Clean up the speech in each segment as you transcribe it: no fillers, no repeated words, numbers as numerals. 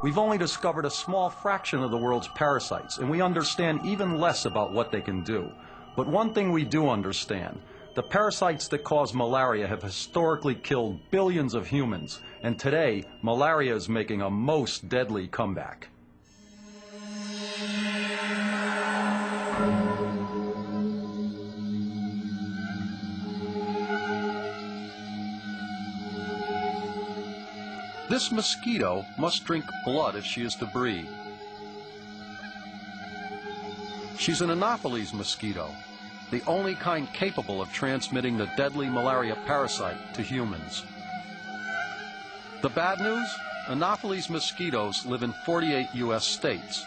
We've only discovered a small fraction of the world's parasites, and we understand even less about what they can do. But one thing we do understand: the parasites that cause malaria have historically killed billions of humans, and today, malaria is making a most deadly comeback. This mosquito must drink blood if she is to breed. She's an Anopheles mosquito, the only kind capable of transmitting the deadly malaria parasite to humans. The bad news? Anopheles mosquitoes live in 48 U.S. states.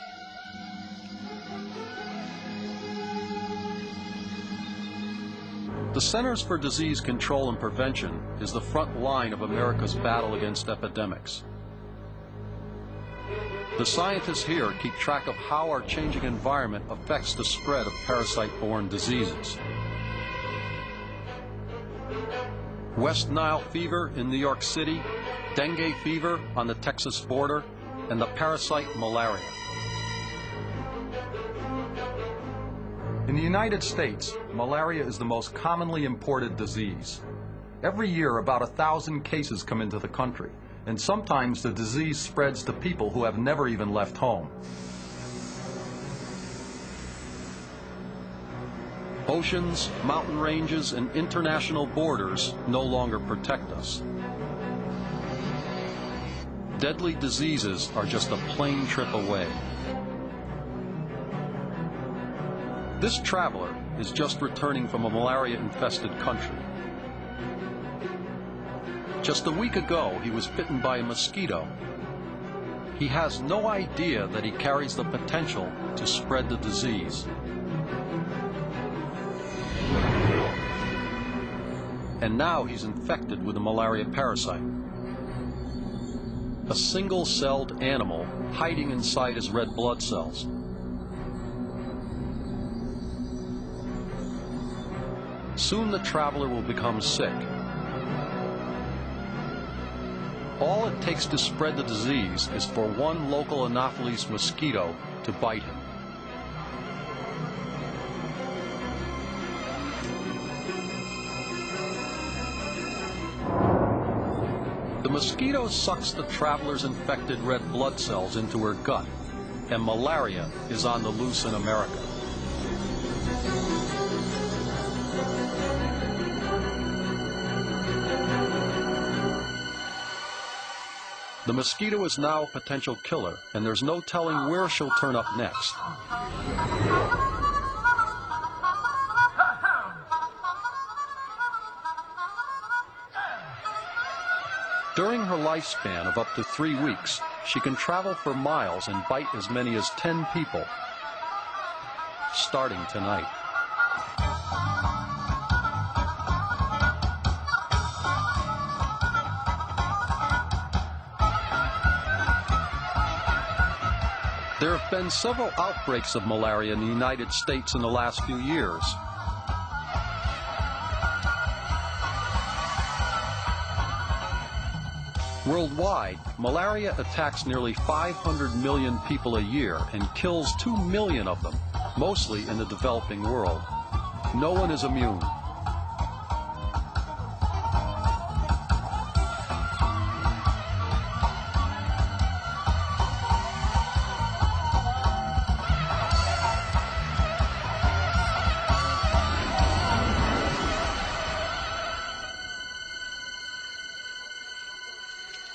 The Centers for Disease Control and Prevention is the front line of America's battle against epidemics. The scientists here keep track of how our changing environment affects the spread of parasite-borne diseases. West Nile fever in New York City, dengue fever on the Texas border, and the parasite malaria. In the United States, malaria is the most commonly imported disease. Every year, about 1,000 cases come into the country, and sometimes the disease spreads to people who have never even left home. Oceans, mountain ranges, and international borders no longer protect us. Deadly diseases are just a plane trip away. This traveler is just returning from a malaria-infested country. Just a week ago, he was bitten by a mosquito. He has no idea that he carries the potential to spread the disease. And now he's infected with a malaria parasite. A single-celled animal hiding inside his red blood cells. Soon the traveler will become sick. All it takes to spread the disease is for one local Anopheles mosquito to bite him. The mosquito sucks the traveler's infected red blood cells into her gut, and malaria is on the loose in America. The mosquito is now a potential killer, and there's no telling where she'll turn up next. During her lifespan of up to 3 weeks, she can travel for miles and bite as many as 10 people, starting tonight. There have been several outbreaks of malaria in the United States in the last few years. Worldwide, malaria attacks nearly 500 million people a year and kills 2 million of them, mostly in the developing world. No one is immune.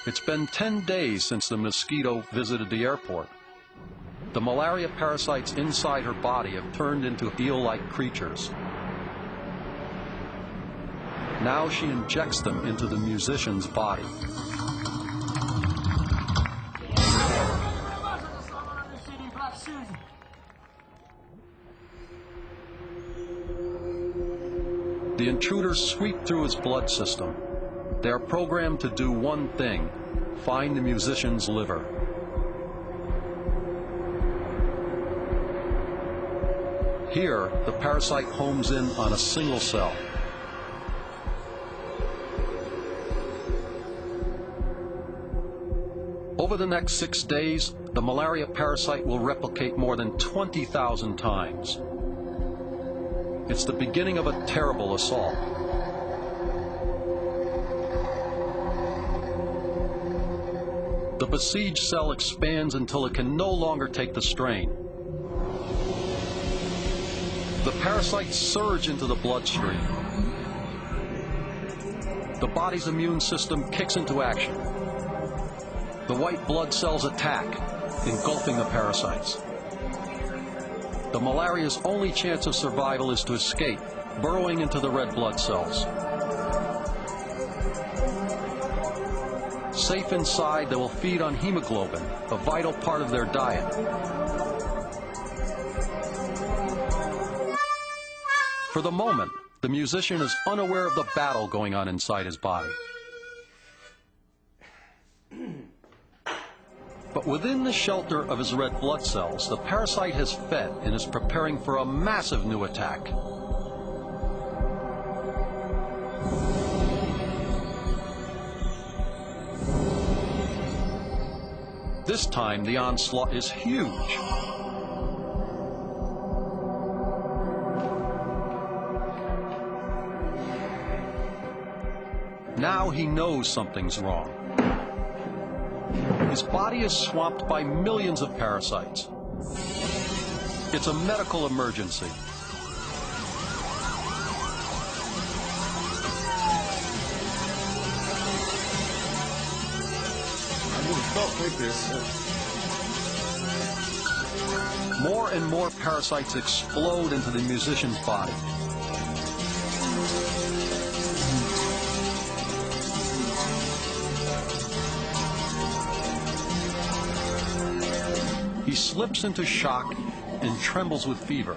It's been 10 days since the mosquito visited the airport. The malaria parasites inside her body have turned into eel-like creatures. Now she injects them into the musician's body. The intruders sweep through his blood system. They are programmed to do one thing: find the musician's liver. Here, the parasite homes in on a single cell. Over the next 6 days, the malaria parasite will replicate more than 20,000 times. It's the beginning of a terrible assault. The besieged cell expands until it can no longer take the strain. The parasites surge into the bloodstream. The body's immune system kicks into action. The white blood cells attack, engulfing the parasites. The malaria's only chance of survival is to escape, burrowing into the red blood cells. Safe inside, they will feed on hemoglobin, a vital part of their diet. For the moment, the musician is unaware of the battle going on inside his body. But within the shelter of his red blood cells, the parasite has fed and is preparing for a massive new attack. This time, the onslaught is huge. Now he knows something's wrong. His body is swamped by millions of parasites. It's a medical emergency. More and more parasites explode into the musician's body. He slips into shock and trembles with fever.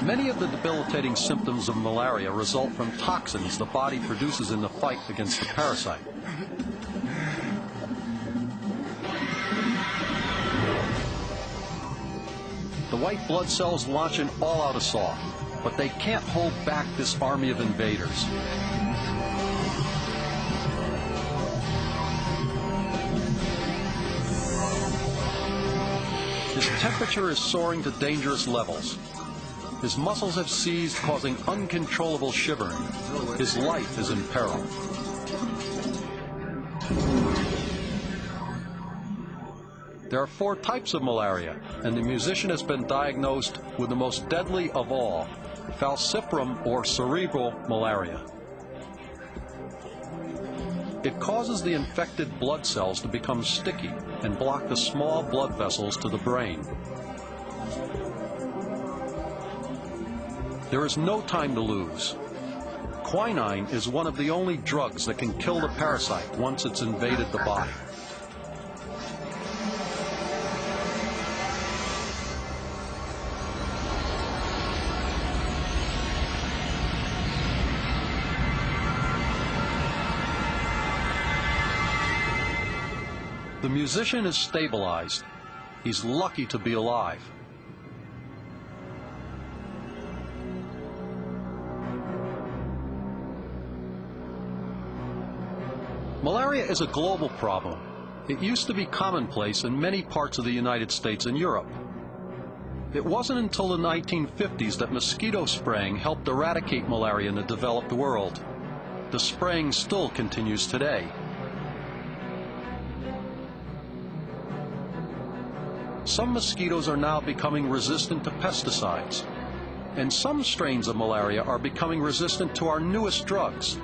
Many of the debilitating symptoms of malaria result from toxins the body produces in the fight against the parasite. The white blood cells launch an all-out assault, but they can't hold back this army of invaders. His temperature is soaring to dangerous levels. His muscles have seized, causing uncontrollable shivering. His life is in peril. There are 4 types of malaria, and the musician has been diagnosed with the most deadly of all, falciparum or cerebral malaria. It causes the infected blood cells to become sticky and block the small blood vessels to the brain. There is no time to lose. Quinine is one of the only drugs that can kill the parasite once it's invaded the body. The musician is stabilized. He's lucky to be alive. Malaria is a global problem. It used to be commonplace in many parts of the United States and Europe. It wasn't until the 1950s that mosquito spraying helped eradicate malaria in the developed world. The spraying still continues today. Some mosquitoes are now becoming resistant to pesticides, and some strains of malaria are becoming resistant to our newest drugs.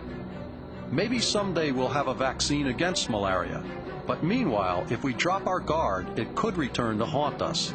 Maybe someday we'll have a vaccine against malaria, but meanwhile, if we drop our guard, it could return to haunt us.